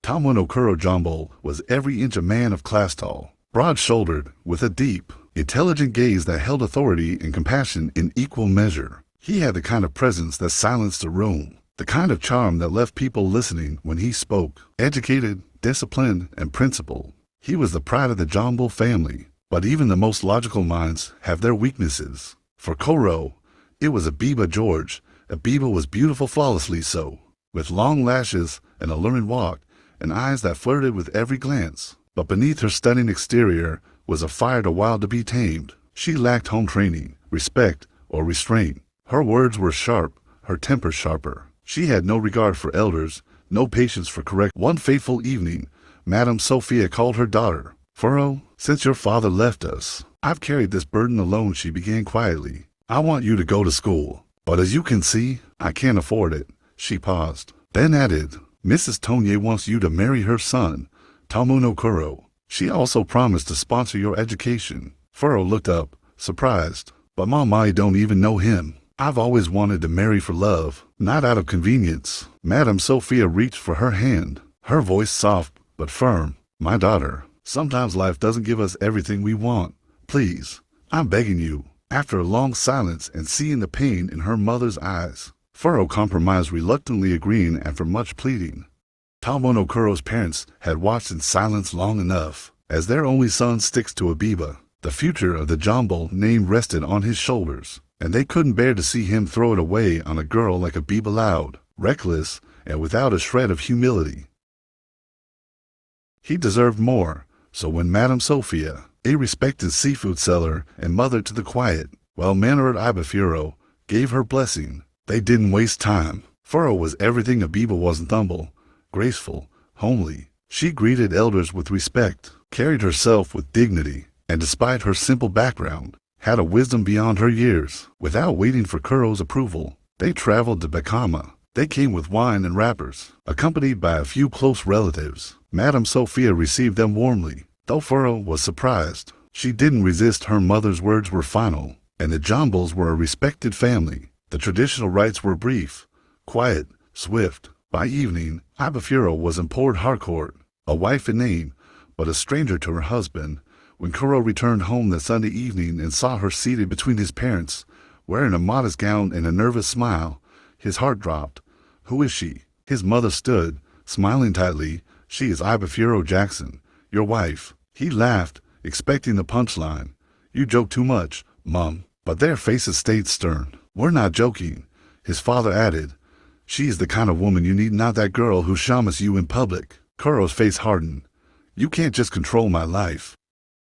Tomono Kuro Jumbo was every inch a man of class tall, broad-shouldered, with a deep, intelligent gaze that held authority and compassion in equal measure. He had the kind of presence that silenced a room, the kind of charm that left people listening when he spoke. Educated, disciplined, and principled, he was the pride of the Jumbo family. But even the most logical minds have their weaknesses. For Kuro, it was Abiba George. Abiba was beautiful, flawlessly so, with long lashes, an alluring walk, and eyes that flirted with every glance. But beneath her stunning exterior was a fire too wild to be tamed. She lacked home training, respect, or restraint. Her words were sharp, her temper sharper. She had no regard for elders, no patience for correct. One fateful evening, Madame Sophia called her daughter. "Furo, since your father left us, I've carried this burden alone," she began quietly. "I want you to go to school, but as you can see, I can't afford it." She paused, then added, "Mrs. Tonye wants you to marry her son, Tomono Kuro. She also promised to sponsor your education." Furo looked up, surprised. "But Mom, I don't even know him. I've always wanted to marry for love, not out of convenience." Madame Sophia reached for her hand, her voice soft but firm. "My daughter, sometimes life doesn't give us everything we want. Please, I'm begging you." After a long silence and seeing the pain in her mother's eyes, Furo compromised, reluctantly agreeing after much pleading. Tomono Kuro's parents had watched in silence long enough. As their only son sticks to Abiba, the future of the Jumbo name rested on his shoulders, and they couldn't bear to see him throw it away on a girl like Abiba, loud, reckless, and without a shred of humility. He deserved more, so when Madame Sophia, a respected seafood seller and mother to the quiet, well-mannered ibifuro, gave her blessing, they didn't waste time. Furo was everything Abiba wasn't: humble, graceful, homely. She greeted elders with respect, carried herself with dignity, and despite her simple background, had a wisdom beyond her years. Without waiting for Kuro's approval, they traveled to Bakama. They came with wine and wrappers, accompanied by a few close relatives. Madame Sophia received them warmly. Though Furo was surprised, she didn't resist. Her mother's words were final, and the Jumbos were a respected family. The traditional rites were brief, quiet, swift. By evening, ibifuro was in Port Harcourt, a wife in name, but a stranger to her husband. When Kuro returned home that Sunday evening and saw her seated between his parents, wearing a modest gown and a nervous smile, his heart dropped. "Who is she?" His mother stood, smiling tightly. "She is ibifuro Jackson, your wife." He laughed, expecting the punchline. "You joke too much, Mom." But their faces stayed stern. "We're not joking," his father added. "She is the kind of woman you need, not that girl who shamas you in public." Kuro's face hardened. "You can't just control my life.